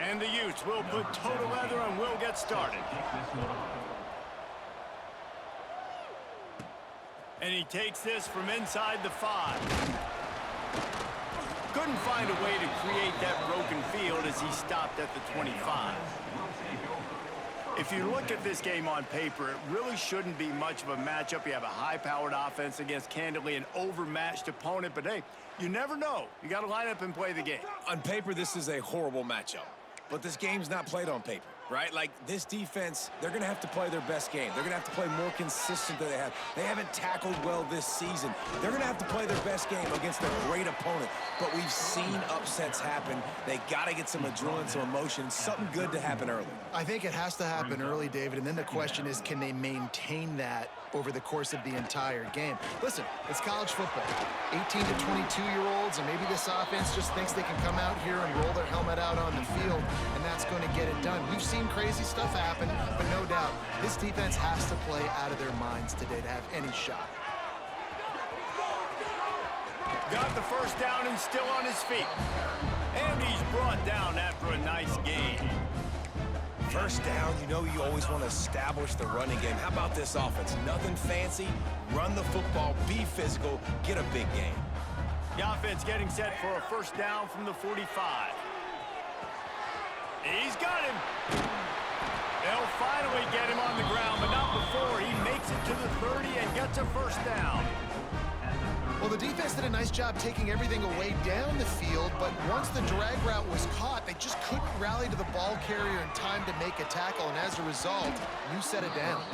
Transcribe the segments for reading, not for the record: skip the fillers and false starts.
And the Utes will put total leather and will get started. And he takes this from inside the 5. Couldn't find a way to create that broken field as he stopped at the 25. If you look at this game on paper, it really shouldn't be much of a matchup. You have a high-powered offense against, candidly, an overmatched opponent. But, hey, you never know. You got to line up and play the game. On paper, this is a horrible matchup. But this game's not played on paper, right? Like, this defense, they're going to have to play their best game. They're going to have to play more consistent than they have. They haven't tackled well this season. They're going to have to play their best game against a great opponent. But we've seen upsets happen. They got to get some adrenaline, some emotion, something good to happen early. I think it has to happen early, David, and then the question is, can they maintain that over the course of the entire game? Listen, it's college football. 18 to 22-year-olds, and maybe this offense just thinks they can come out here and roll their helmet out on the field, and that's going to get it done. We've seen crazy stuff happen, but no doubt, this defense has to play out of their minds today to have any shot. Got the first down and still on his feet. And he's brought down after a nice gain. First down, you know you always want to establish the running game. How about this offense? Nothing fancy. Run the football, be physical, get a big gain. The offense getting set for a first down from the 45. He's got him. They'll finally get him on the ground, but not before he makes it to the 30 and gets a first down. Well, the defense did a nice job taking everything away down the field, but once the drag route was caught, they just couldn't rally to the ball carrier in time to make a tackle, and as a result, new set of downs.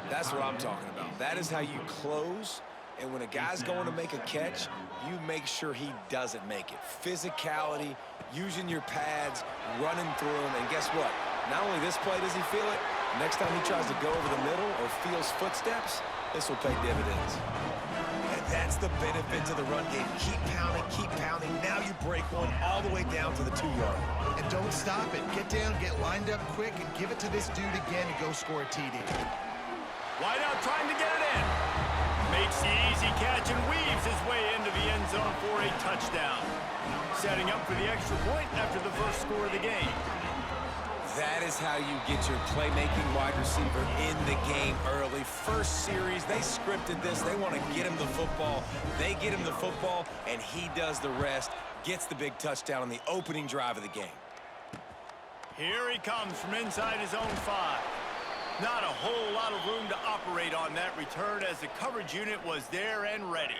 That's what I'm talking about. That is how you close, and when a guy's going to make a catch, you make sure he doesn't make it. Physicality, using your pads, running through him, and guess what? Not only this play does he feel it, next time he tries to go over the middle or feels footsteps, this will pay dividends. That's the benefit to the run game. Keep pounding. Now you break one all the way down to the 2-yard. And don't stop it. Get down, get lined up quick, and give it to this dude again and go score a TD. Wide out trying to get it in. Makes the easy catch and weaves his way into the end zone for a touchdown. Setting up for the extra point after the first score of the game. That is how you get your playmaking wide receiver in the game early. First series, they scripted this. They want to get him the football. They get him the football, and he does the rest. Gets the big touchdown on the opening drive of the game. Here he comes from inside his own 5. Not a whole lot of room to operate on that return as the coverage unit was there and ready.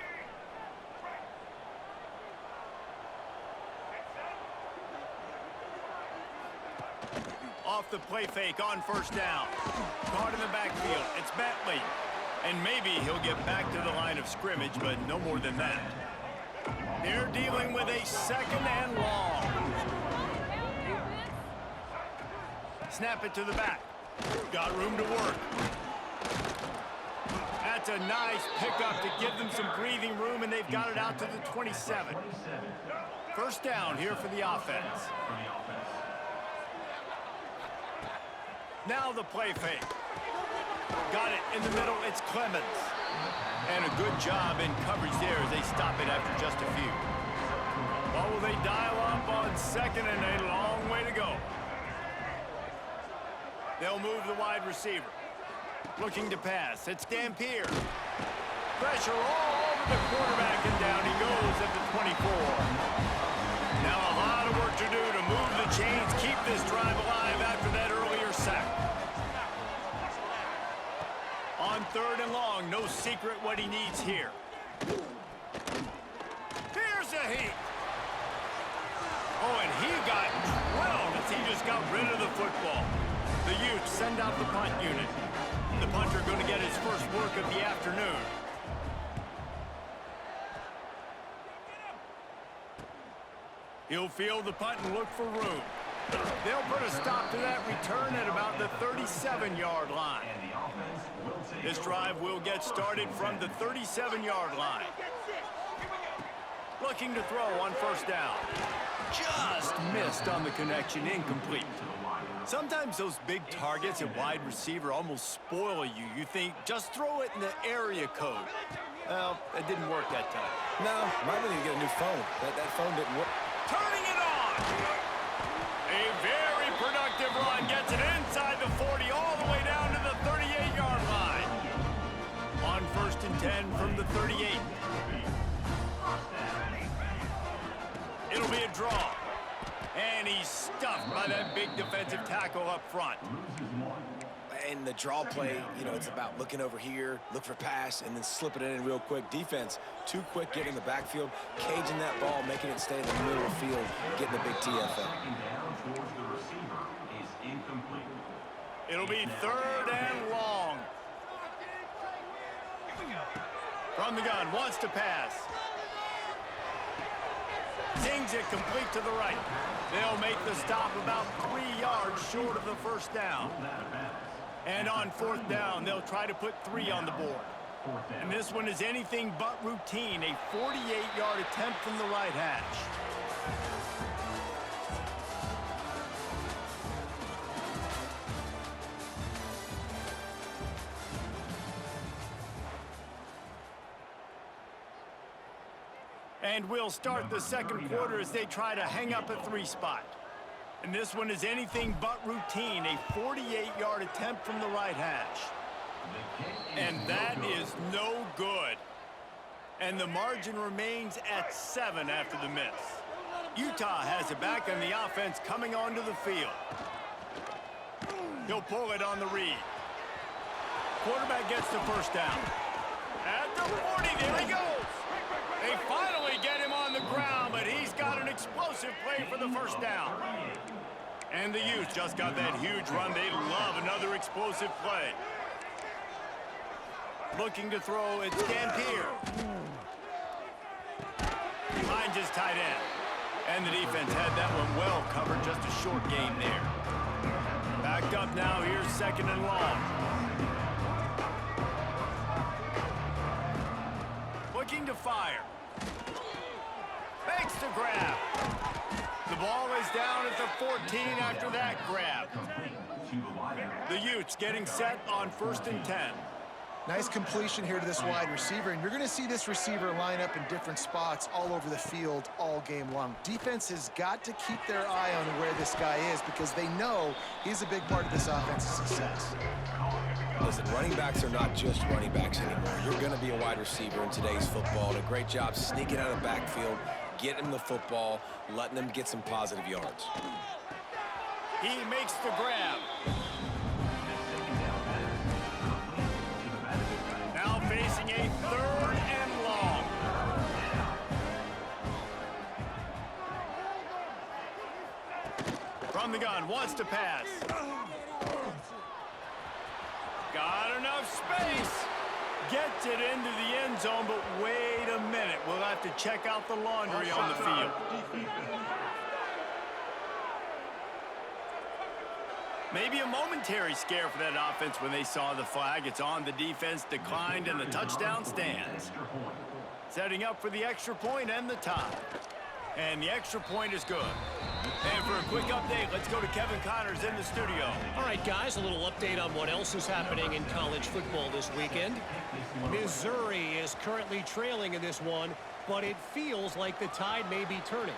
Off the play fake on first down. Caught in the backfield. It's Bentley. And maybe he'll get back to the line of scrimmage, but no more than that. They're dealing with a second and long. Snap it to the back. Got room to work. That's a nice pickup to give them some breathing room, and they've got it out to the 27. First down here for the offense. Now the play fake. Got it in the middle. It's Clemens. And a good job in coverage there as they stop it after just a few. Well, will they dial up on second and a long way to go? They'll move the wide receiver. Looking to pass. It's Dampier. Pressure all over the quarterback, and down he goes at the 24. Now a lot of work to do to move the chains, keep this drive alive after that earlier sack. On third and long, no secret what he needs here. Here's a heat. Oh, and he got drilled as he just got rid of the football. The Utes send out the punt unit. The punter going to get his first work of the afternoon. He'll field the punt and look for room. They'll put a stop to that return at about the 37-yard line. This drive will get started from the 37-yard line. Looking to throw on first down. Just missed on the connection, incomplete. Sometimes those big targets at wide receiver almost spoil you. You think, just throw it in the area code. Well, it didn't work that time. No, might need to get a new phone. That phone didn't work. Turning it on! A very productive run. Gets it inside the 40, all the way down to the 38-yard line. On 1st and 10 from the 38. It'll be a draw. And he's stuffed by that big defensive tackle up front. And the draw play, you know, it's about looking over here, look for pass, and then slipping it in real quick. Defense, too quick getting in the backfield, caging that ball, making it stay in the middle of the field, getting the big TFL. It'll be 3rd and long. From the gun, wants to pass. Zings it complete to the right. They'll make the stop about 3 yards short of the first down. And on 4th down, they'll try to put 3 on the board. And this one is anything but routine, a 48-yard attempt from the right hash. And we'll start the second quarter as they try to hang up a 3 spot. And this one is anything but routine, a 48-yard attempt from the right hash. And that is no good. And the margin remains at 7 after the miss. Utah has it back on the offense coming onto the field. He'll pull it on the read. Quarterback gets the first down. At the 40, there he goes. They finally get him on the ground, but he's got an explosive play for the first down. And the Utes just got that huge run. They love another explosive play. Looking to throw, it's Dampier. Finds his tight end. And the defense had that one well covered, just a short gain there. Backed up now, here's 2nd and long. Looking to fire. Makes the grab. The ball is down at the 14 after that grab. The Utes getting set on 1st and 10. Nice completion here to this wide receiver, and you're going to see this receiver line up in different spots all over the field all game long. Defense has got to keep their eye on where this guy is because they know he's a big part of this offense's success. Listen, running backs are not just running backs anymore. You're going to be a wide receiver in today's football. And a great job sneaking out of the backfield, getting him the football, letting them get some positive yards. He makes the grab. Now facing a 3rd and long. From the gun, wants to pass. Got enough space. Gets it into the end zone, but wait a minute. We'll have to check out the laundry on the field. Maybe a momentary scare for that offense when they saw the flag. It's on, the defense declined, and the touchdown stands. Setting up for the extra point and the tie. And the extra point is good. And for a quick update, let's go to Kevin Connors in the studio. All right, guys, a little update on what else is happening in college football this weekend. Missouri is currently trailing in this one, but it feels like the tide may be turning.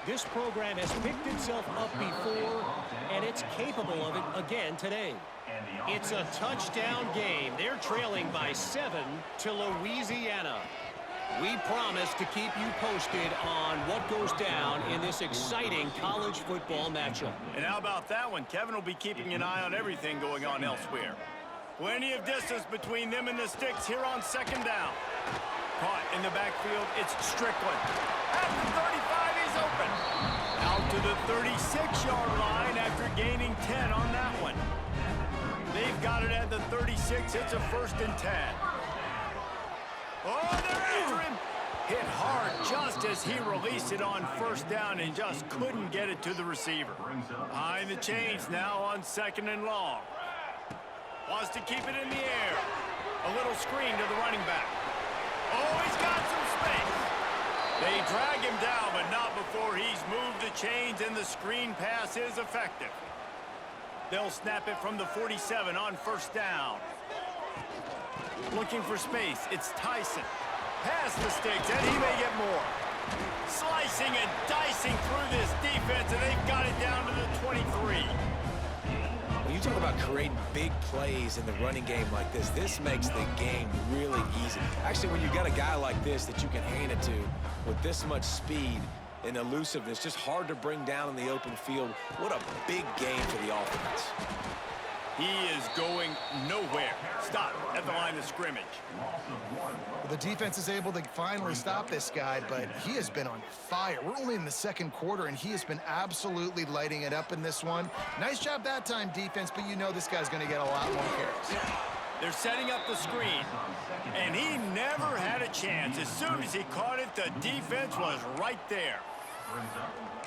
This program has picked itself up before, and it's capable of it again today. It's a touchdown game. They're trailing by 7 to Louisiana. We promise to keep you posted on what goes down in this exciting college football matchup. And how about that one? Kevin will be keeping an eye on everything going on elsewhere. Plenty of distance between them and the sticks here on 2nd down. Caught in the backfield, it's Strickland. At the 35, he's open. Out to the 36-yard line after gaining 10 on that one. They've got it at the 36. It's a 1st and 10. Oh, they're after him. Hit hard just as he released it on 1st down and just couldn't get it to the receiver. Behind the chains now on 2nd and long. Wants to keep it in the air. A little screen to the running back. Oh, he's got some space. They drag him down, but not before he's moved the chains, and the screen pass is effective. They'll snap it from the 47 on 1st down. Looking for space, it's Tyson. Past the sticks, and he may get more. Slicing and dicing through this defense, and they've got it down to the 23. When you talk about creating big plays in the running game like this makes the game really easy. Actually, when you got a guy like this that you can hand it to with this much speed and elusiveness, just hard to bring down in the open field, what a big game for the offense. He is going nowhere. Stop at the line of scrimmage. Well, the defense is able to finally stop this guy, but he has been on fire. We're only in the second quarter, and he has been absolutely lighting it up in this one. Nice job that time, defense, but you know this guy's going to get a lot more carries. They're setting up the screen, and he never had a chance. As soon as he caught it, the defense was right there.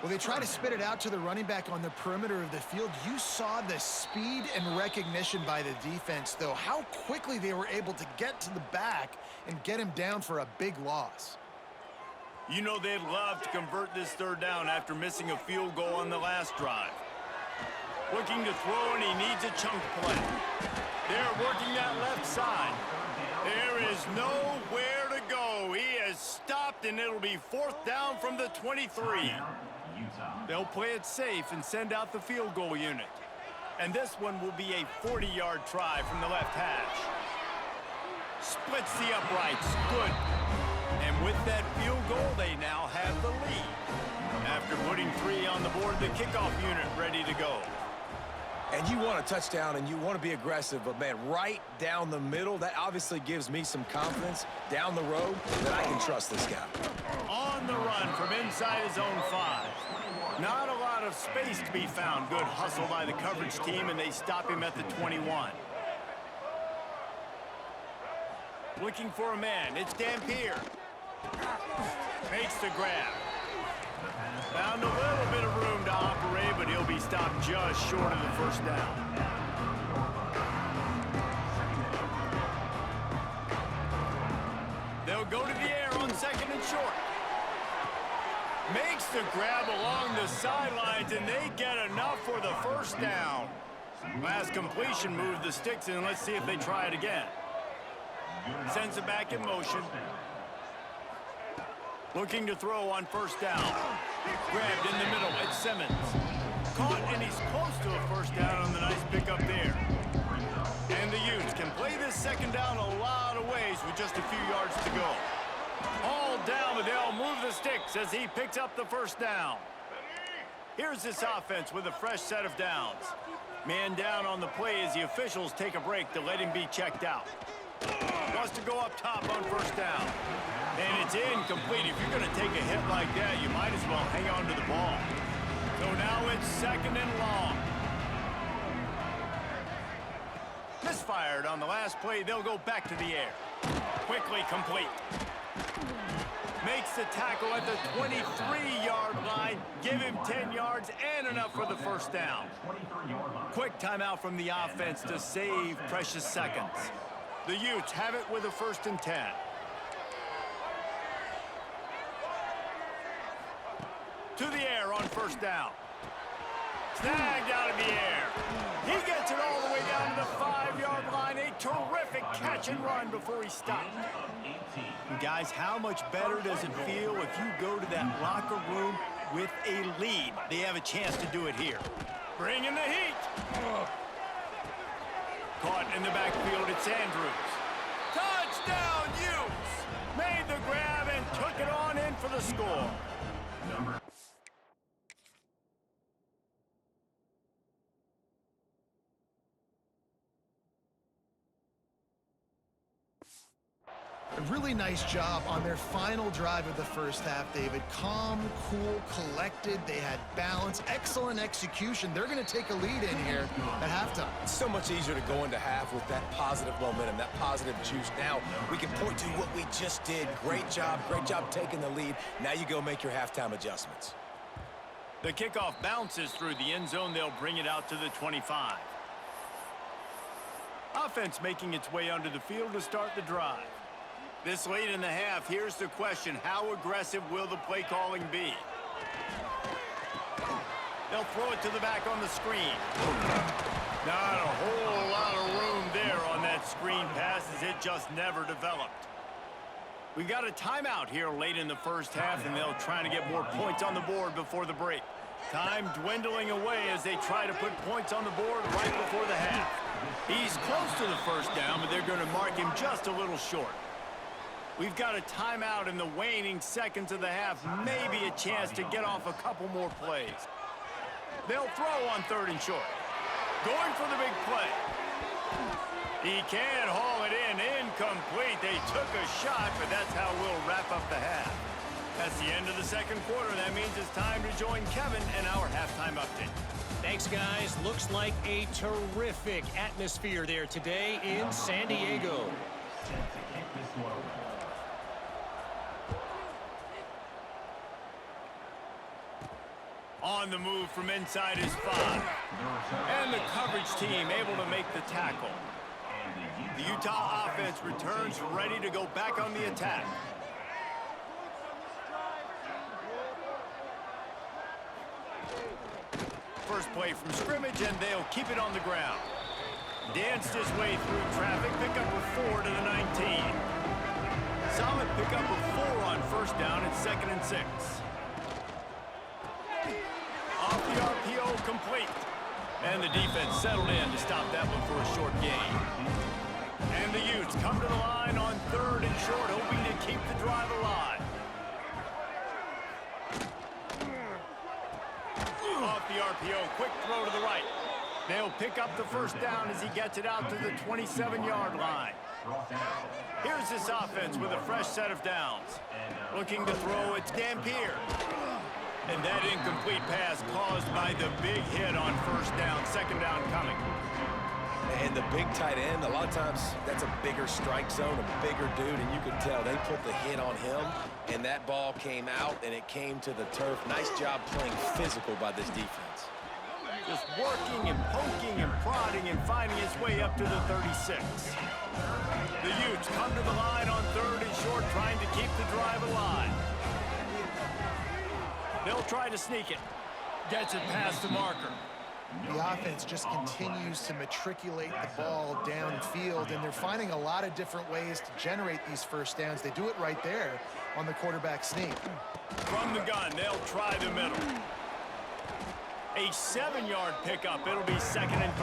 Well, they try to spit it out to the running back on the perimeter of the field. You saw the speed and recognition by the defense, though, how quickly they were able to get to the back and get him down for a big loss. You know they'd love to convert this third down after missing a field goal on the last drive. Looking to throw, and he needs a chunk play. They're working that left side. There is nowhere to go. He has stopped, and it'll be fourth down from the 23. They'll play it safe and send out the field goal unit. And this one will be a 40-yard try from the left hash. Splits the uprights. Good. And with that field goal, they now have the lead. After putting 3 on the board, the kickoff unit ready to go. And you want a touchdown, and you want to be aggressive, but, man, right down the middle, that obviously gives me some confidence down the road that I can trust this guy. On the run from inside his own 5. Not a lot of space to be found. Good hustle by the coverage team, and they stop him at the 21. Looking for a man. It's Dampier. Makes the grab. Found a little bit of room to operate, but he'll be stopped just short of the first down. They'll go to the air on second and short. Makes the grab along the sidelines, and they get enough for the first down. Last completion moved the sticks, and let's see if they try it again. Sends it back in motion. Looking to throw on first down. Grabbed in the middle. It's Simmons. Caught, and he's close to a first down on the nice pickup there. And the Utes can play this second down a lot of ways with just a few yards to go. All down, but they'll move the sticks as he picks up the first down. Here's this offense with a fresh set of downs. Man down on the play as the officials take a break to let him be checked out. Wants to go up top on first down. And it's incomplete. If you're going to take a hit like that, you might as well hang on to the ball. So now it's second and long. Misfired on the last play. They'll go back to the air. Quickly complete. Makes the tackle at the 23-yard line. Give him 10 yards and enough for the first down. Quick timeout from the offense to save precious seconds. The Utes have it with a 1st and 10. To the air on first down. Snagged out of the air. He gets it all the way down to the 5-yard line. A terrific catch and run before he stopped. And guys, how much better does it feel if you go to that locker room with a lead? They have a chance to do it here. Bring in the heat. Caught in the backfield, it's Andrews. Touchdown, Utes! Made the grab and took it on in for the score. A really nice job on their final drive of the first half, David. Calm, cool, collected. They had balance, excellent execution. They're going to take a lead in here at halftime. It's so much easier to go into half with that positive momentum, that positive juice. Now we can point to what we just did. Great job taking the lead. Now you go make your halftime adjustments. The kickoff bounces through the end zone. They'll bring it out to the 25. Offense making its way onto the field to start the drive. This late in the half, here's the question. How aggressive will the play calling be? They'll throw it to the back on the screen. Not a whole lot of room there on that screen pass as it just never developed. We got a timeout here late in the first half, and they'll try to get more points on the board before the break. Time dwindling away as they try to put points on the board right before the half. He's close to the first down, but they're going to mark him just a little short. We've got a timeout in the waning seconds of the half. Maybe a chance to get off a couple more plays. They'll throw on 3rd and short. Going for the big play. He can't haul it in. Incomplete. They took a shot, but that's how we'll wrap up the half. That's the end of the second quarter. That means it's time to join Kevin in our halftime update. Thanks, guys. Looks like a terrific atmosphere there today in San Diego. On the move from inside his 5. And the coverage team able to make the tackle. The Utah offense returns ready to go back on the attack. First play from scrimmage, and they'll keep it on the ground. Danced his way through traffic, pick up a 4 to the 19. Solid pick up of 4 on first down and 2nd and 6. Off the RPO, complete. And the defense settled in to stop that one for a short gain. And the Utes come to the line on 3rd and short, hoping to keep the drive alive. Off the RPO, quick throw to the right. They'll pick up the first down as he gets it out to the 27-yard line. Here's this offense with a fresh set of downs. Looking to throw, it's Dampier. And that incomplete pass caused by the big hit on first down, 2nd down coming. And the big tight end, a lot of times that's a bigger strike zone, a bigger dude, and you can tell they put the hit on him, and that ball came out, and it came to the turf. Nice job playing physical by this defense. Just working and poking and prodding and finding his way up to the 36. The Utes come to the line on 3rd and short, trying to keep the drive alive. They'll try to sneak it. Gets it past the marker. The offense just continues to matriculate the ball downfield, and they're finding a lot of different ways to generate these first downs. They do it right there on the quarterback sneak. From the gun, they'll try the middle. A 7-yard pickup. It'll be 2nd and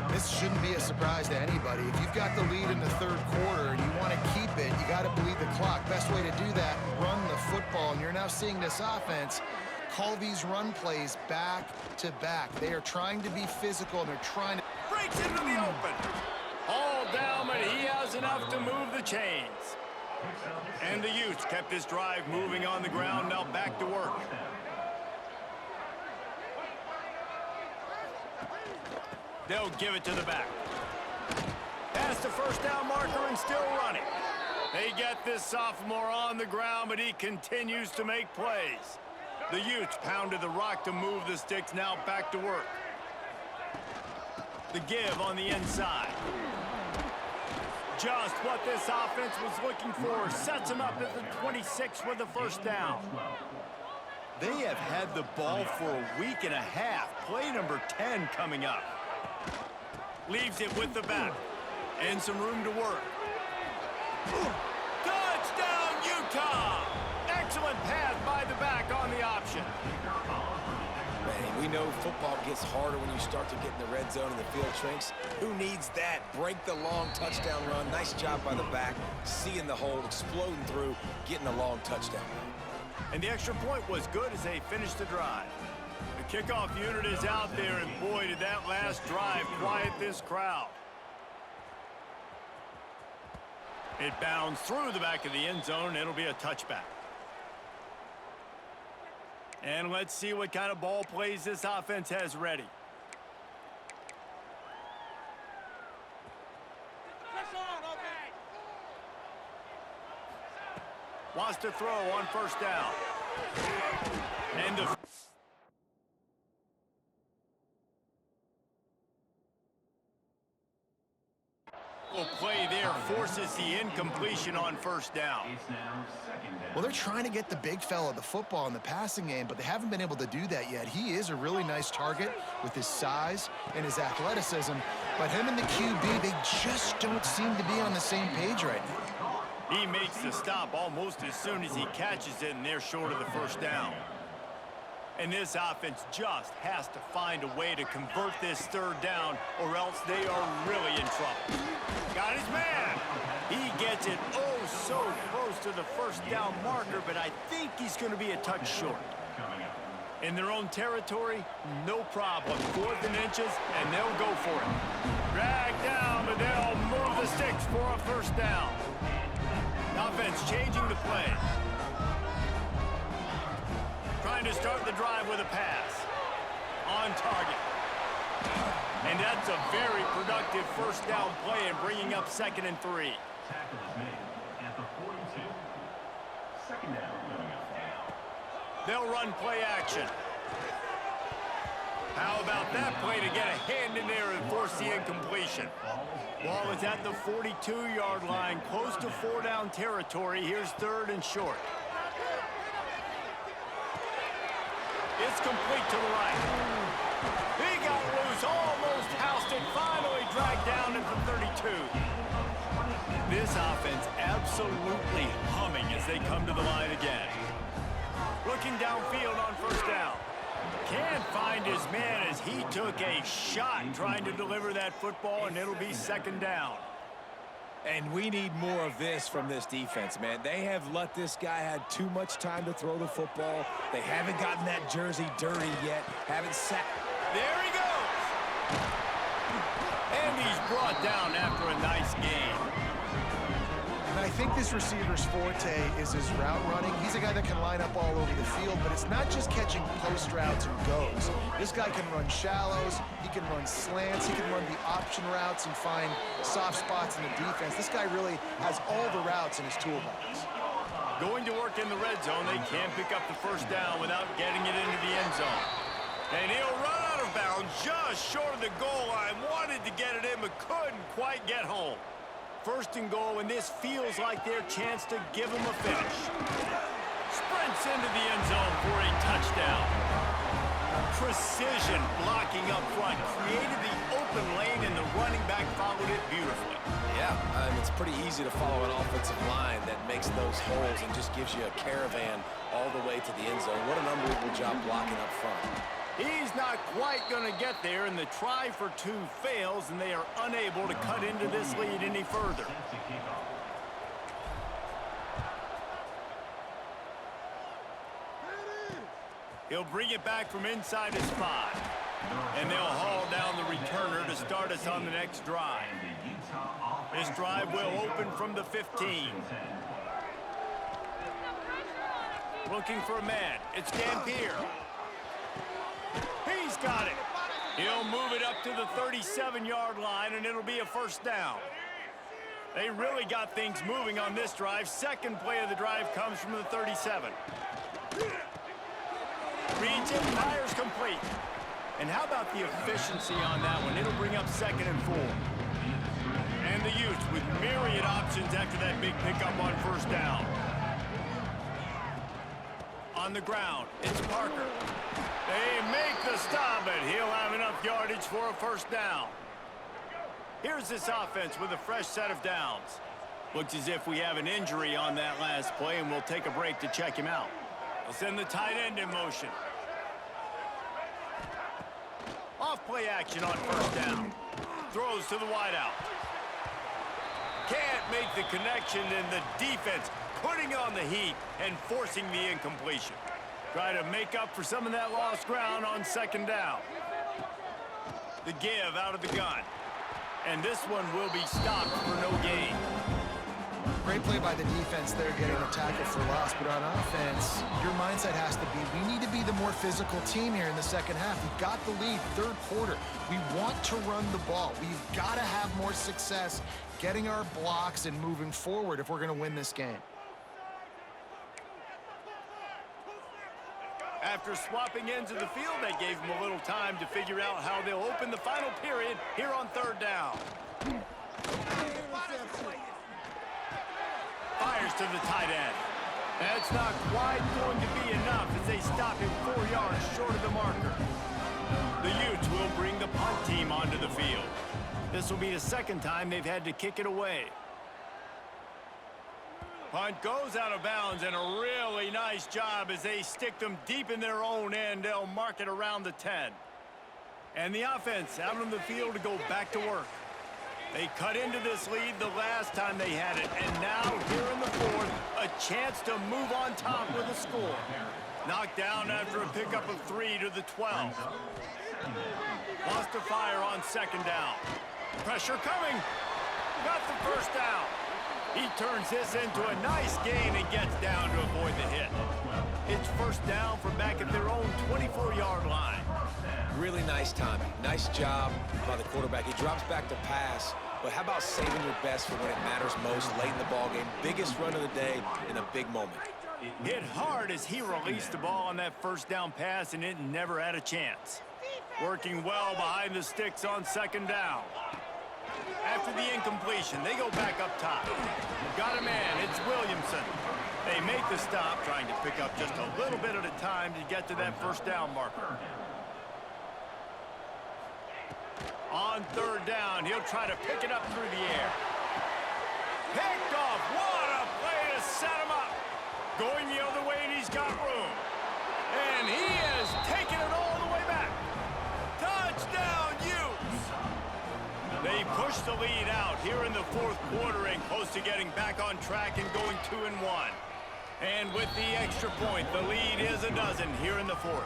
3. This shouldn't be a surprise to anybody. If you've got the lead in the 3rd quarter and you want to keep it, you got to bleed the clock. Best way to do that, run the football. And you're now seeing this offense call these run plays back to back. They are trying to be physical, and they're trying to... Breaks into the open. All down, but he has enough to move the chains. And the Utes kept this drive moving on the ground. Now back to work. They'll give it to the back. Past the first down marker and still running. They get this sophomore on the ground, but he continues to make plays. The Utes pounded the rock to move the sticks, now back to work. The give on the inside. Just what this offense was looking for. Sets him up at the 26 with the first down. They have had the ball for a week and a half. Play number 10 coming up. Leaves it with the back. And some room to work. Touchdown, Utah! Excellent pass by the back on the option. Man, we know football gets harder when you start to get in the red zone and the field shrinks. Who needs that? Break the long touchdown run. Nice job by the back. Seeing the hole, exploding through, getting a long touchdown run. And the extra point was good as they finished the drive. The kickoff unit is out there, and boy, did that last drive quiet this crowd. It bounds through the back of the end zone, and it'll be a touchback. And let's see what kind of ball plays this offense has ready. Wants to throw on first down. And the play there forces the incompletion on first down. Well, they're trying to get the big fella the football in the passing game, but they haven't been able to do that yet. He is a really nice target with his size and his athleticism, but him and the QB, they just don't seem to be on the same page right now. He makes the stop almost as soon as he catches it, and they're short of the first down. And this offense just has to find a way to convert this third down, or else they are really in trouble. Got his man. He gets it oh so close to the first down marker, but I think he's going to be a touch short. In their own territory, no problem. 4th and inches, and they'll go for it. Drag down, but they'll move the sticks for a first down. Offense changing the play. Trying to start the drive with a pass. On target. And that's a very productive first down play and bringing up 2nd and 3. Tackle is made at the 42. 2nd down. They'll run play action. How about that play to get a hand in there and force the incompletion? Ball is at the 42-yard line, close to 4-down territory. Here's 3rd and short. It's complete to the right. He got loose, almost housed it, finally dragged down at the 32. This offense absolutely humming as they come to the line again. Looking downfield on first down. Can't find his man as he took a shot trying to deliver that football, and it'll be 2nd down. And we need more of this from this defense, man. They have let this guy have too much time to throw the football. They haven't gotten that jersey dirty yet. Haven't sat. There he goes. And he's brought down after a nice game. And I think this receiver's forte is his route running. He's a guy that can line up all over the field, but it's not just catching post routes and goes. This guy can run shallows, he can run slants, he can run the option routes and find soft spots in the defense. This guy really has all the routes in his toolbox. Going to work in the red zone, they can't pick up the first down without getting it into the end zone. And he'll run out of bounds just short of the goal line. Wanted to get it in, but couldn't quite get home. 1st and goal, and this feels like their chance to give him a finish. Sprints into the end zone for a touchdown. Precision blocking up front, created the open lane, and the running back followed it beautifully. Yeah, it's pretty easy to follow an offensive line that makes those holes and just gives you a caravan all the way to the end zone. What an unbelievable job blocking up front. He's not quite going to get there, and the try for 2 fails, and they are unable to cut into this lead any further. He'll bring it back from inside his 5. And they'll haul down the returner to start us on the next drive. This drive will open from the 15. Looking for a man. It's Dampier. He's got it. He'll move it up to the 37-yard line, and it'll be a first down. They really got things moving on this drive. 2nd play of the drive comes from the 37. Reads it, fires complete. And how about the efficiency on that one? It'll bring up 2nd and 4. And the Utes with myriad options after that big pickup on first down. On the ground, it's Parker. They make the stop, but he'll have enough yardage for a first down. Here's this offense with a fresh set of downs. Looks as if we have an injury on that last play, and we'll take a break to check him out. We'll send the tight end in motion. Off play action on first down. Throws to the wideout. Can't make the connection, and the defense putting on the heat and forcing the incompletion. Try to make up for some of that lost ground on 2nd down. The give out of the gun. And this one will be stopped for no gain. Great play by the defense there, getting a tackle for loss. But on offense, your mindset has to be, we need to be the more physical team here in the 2nd half. We've got the lead, 3rd quarter. We want to run the ball. We've got to have more success getting our blocks and moving forward if we're going to win this game. After swapping ends of the field, they gave him a little time to figure out how they'll open the final period here on 3rd down. Fires to the tight end. That's not quite going to be enough as they stop him 4 yards short of the marker. The Utes will bring the punt team onto the field. This will be the 2nd time they've had to kick it away. Punt goes out of bounds, and a really nice job as they stick them deep in their own end. They'll mark it around the 10. And the offense out on the field to go back to work. They cut into this lead the last time they had it, and now here in the fourth, a chance to move on top with a score. Knocked down after a pickup of 3 to the 12. Lost to fire on second down. Pressure coming. Got the first down. He turns this into a nice gain and gets down to avoid the hit. It's first down from back at their own 24-yard line. Really nice timing. Nice job by the quarterback. He drops back to pass, but how about saving your best for when it matters most late in the ballgame? Biggest run of the day in a big moment. Hit hard as he released the ball on that first down pass, and it never had a chance. Working well behind the sticks on second down. After the incompletion, they go back up top. Got a man, it's Williamson. They make the stop, trying to pick up just a little bit at a time to get to that first down marker. On third down, he'll try to pick it up through the air. Picked off, what a play to set him up. Going the other way, and he's got room. And he has taken it all the way back. Touchdown, Utes! They push the lead out here in the fourth quarter and close to getting back on track and going 2-1. And with the extra point, the lead is a dozen here in the fourth.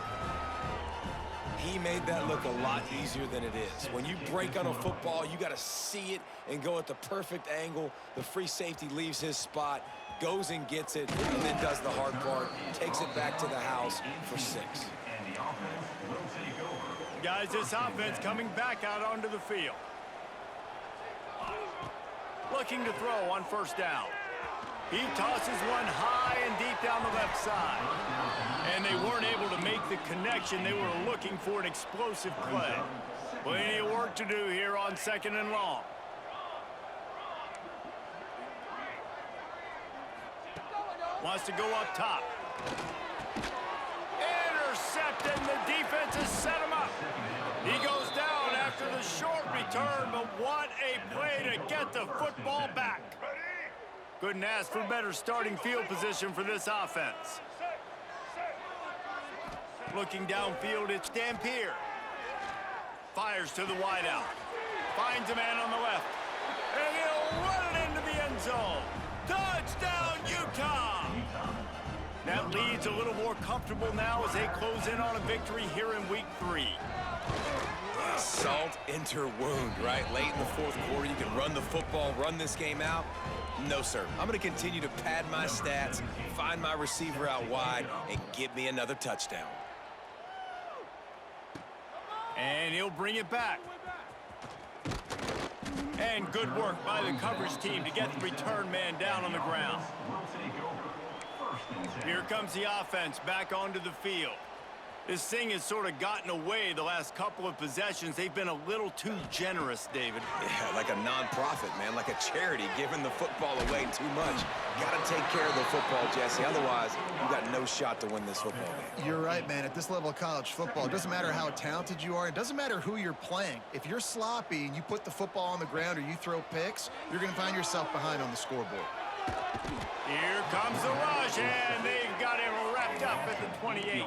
He made that look a lot easier than it is. When you break on a football, you got to see it and go at the perfect angle. The free safety leaves his spot, goes and gets it, and then does the hard part, takes it back to the house for 6. Guys, this offense coming back out onto the field. Looking to throw on first down. He tosses one high and deep down the left side. And they weren't able to make the connection. They were looking for an explosive play. Plenty of work to do here on second and long. Wants to go up top. Intercepted, and the defense has set him up. He goes down after the short return, but what a play to get the football back. Couldn't ask for better starting field position for this offense. Looking downfield, it's Dampier. Fires to the wideout. Finds a man on the left. And he'll run it into the end zone. Touchdown, Utah! That lead's a little more comfortable now as they close in on a victory here in week 3. Salt into wound, right? Late in the fourth quarter, you can run the football, run this game out. No, sir. I'm going to continue to pad my stats, find my receiver out wide, and get me another touchdown. And he'll bring it back. And good work by the coverage team to get the return man down on the ground. Here comes the offense back onto the field. This thing has sort of gotten away the last couple of possessions. They've been a little too generous, David. Yeah, like a non-profit, man, like a charity, giving the football away too much. Got to take care of the football, Jesse. Otherwise, you got no shot to win this football game. You're right, man. At this level of college football, it doesn't matter how talented you are. It doesn't matter who you're playing. If you're sloppy and you put the football on the ground or you throw picks, you're going to find yourself behind on the scoreboard. Here comes the rush, and they've got him wrapped up at the 28.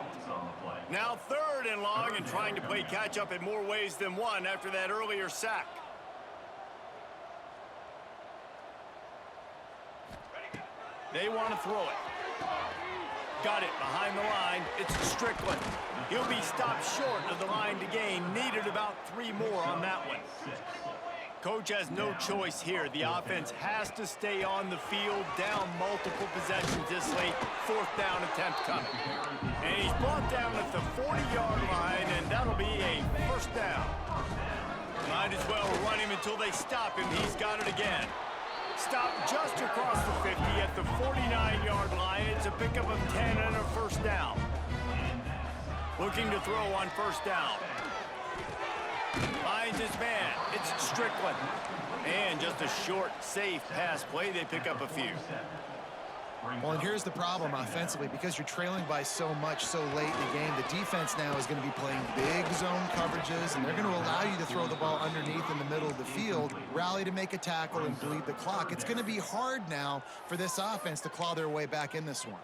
Now third and long, and trying to play catch-up in more ways than one after that earlier sack. They want to throw it. Got it behind the line. It's Strickland. He'll be stopped short of the line to gain. Needed about 3 more on that one. Coach has no choice here. The offense has to stay on the field, down multiple possessions this late. Fourth down attempt coming. And he's brought down at the 40-yard line, and that'll be a first down. Might as well run him until they stop him. He's got it again. Stopped just across the 50 at the 49-yard line. It's a pickup of 10 and a first down. Looking to throw on first down. Finds his man. It's Strickland. And just a short, safe pass play. They pick up a few. Well, and here's the problem offensively. Because you're trailing by so much so late in the game, the defense now is going to be playing big zone coverages, and they're going to allow you to throw the ball underneath in the middle of the field, rally to make a tackle, and bleed the clock. It's going to be hard now for this offense to claw their way back in this one.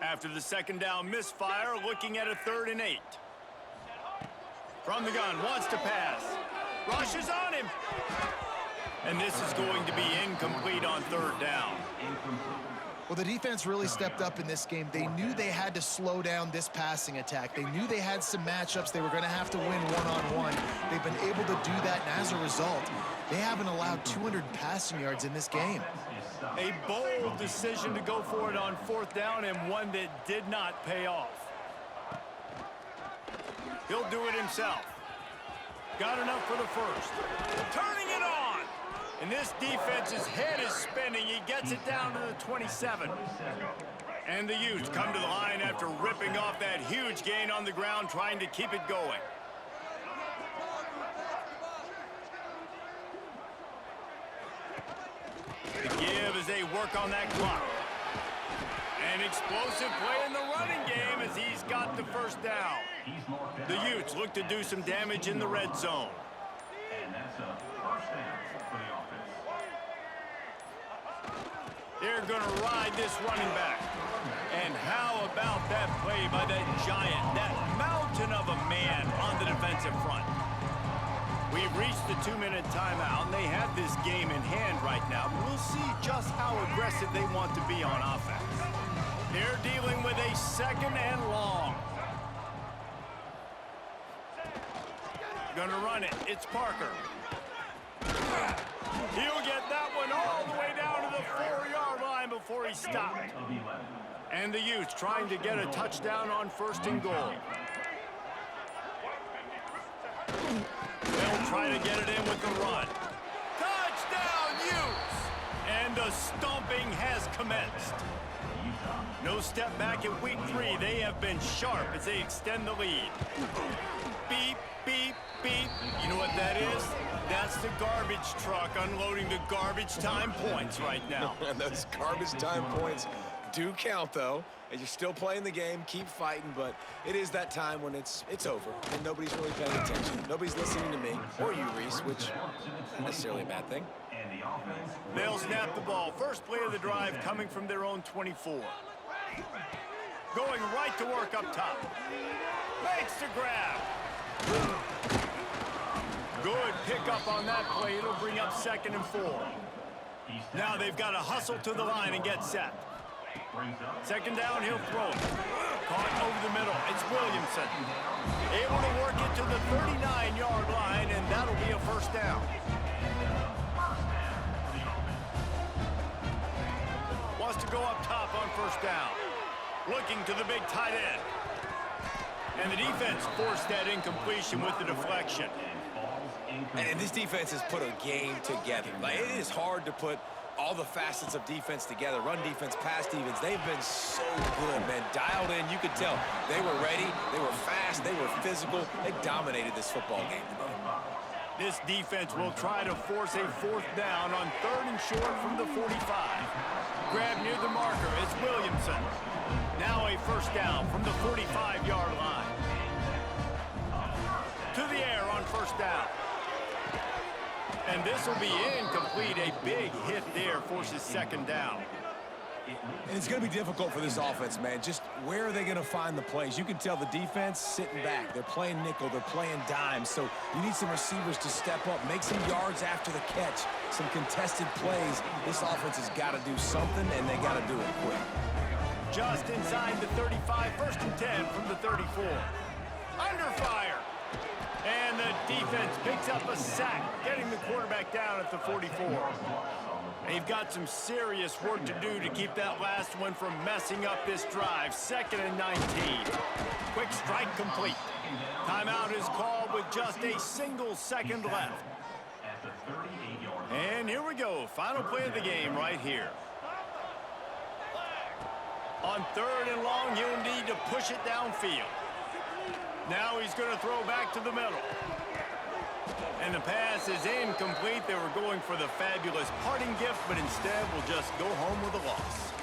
After the second down misfire, looking at a 3rd and 8. From the gun, wants to pass. Rushes on him. And this is going to be incomplete on 3rd down. Well, the defense really stepped up in this game. They knew they had to slow down this passing attack. They knew they had some matchups they were going to have to win one-on-one. They've been able to do that, and as a result, they haven't allowed 200 passing yards in this game. A bold decision to go for it on 4th down, and one that did not pay off. He'll do it himself. Got enough for the first. Turning it on! And this defense's head is spinning. He gets it down to the 27. And the Utes come to the line after ripping off that huge gain on the ground, trying to keep it going. The give as they work on that clock. An explosive play in the running game as he's got the first down. The Utes look to do some damage in the red zone. And that's a first down for the offense. They're going to ride this running back. And how about that play by that giant, that mountain of a man on the defensive front? We've reached the 2-minute timeout, and they have this game in hand right now. We'll see just how aggressive they want to be on offense. They're dealing with a 2nd and long. Gonna run it. It's Parker. He'll get that one all the way down to the 4-yard line before he stopped. And the Utes trying to get a touchdown on 1st and goal. They'll try to get it in with the run. Touchdown, Utes! And the stomping has commenced. No step back in week 3. They have been sharp as they extend the lead. Beep, beep, beep. You know what that is? That's the garbage truck unloading the garbage time points right now. And those garbage time points do count, though. And you're still playing the game, keep fighting, but it is that time when it's over, and nobody's really paying attention. Nobody's listening to me, or you, Reese, which isn't necessarily a bad thing. They'll snap the ball. First play of the drive coming from their own 24. Going right to work up top. Makes the grab. Good pickup on that play. It'll bring up 2nd and 4. Now they've got to hustle to the line and get set. 2nd down, he'll throw it. Caught over the middle. It's Williamson. Able to work it to the 39-yard line, and that'll be a 1st down. Wants to go up top on 1st down. Looking to the big tight end. And the defense forced that incompletion with the deflection. And this defense has put a game together. Like, it is hard to put all the facets of defense together. Run defense, pass defense. They've been so good, man. Dialed in. You could tell they were ready. They were fast. They were physical. They dominated this football game today. This defense will try to force a 4th down on 3rd and short from the 45. Grab near the marker. It's Williamson. Now a 1st down from the 45-yard line. To the air on 1st down. And this will be incomplete. A big hit there forces 2nd down. And it's going to be difficult for this offense, man. Just where are they going to find the plays? You can tell the defense sitting back. They're playing nickel. They're playing dime. So you need some receivers to step up, make some yards after the catch, some contested plays. This offense has got to do something, and they got to do it quick. Just inside the 35, 1st and 10 from the 34. Under fire. And the defense picks up a sack, getting the quarterback down at the 44. They've got some serious work to do to keep that last one from messing up this drive. 2nd and 19. Quick strike complete. Timeout is called with just a single second left. And here we go. Final play of the game right here. On 3rd and long, he'll need to push it downfield. Now he's going to throw back to the middle. And the pass is incomplete. They were going for the fabulous parting gift, but instead will just go home with a loss.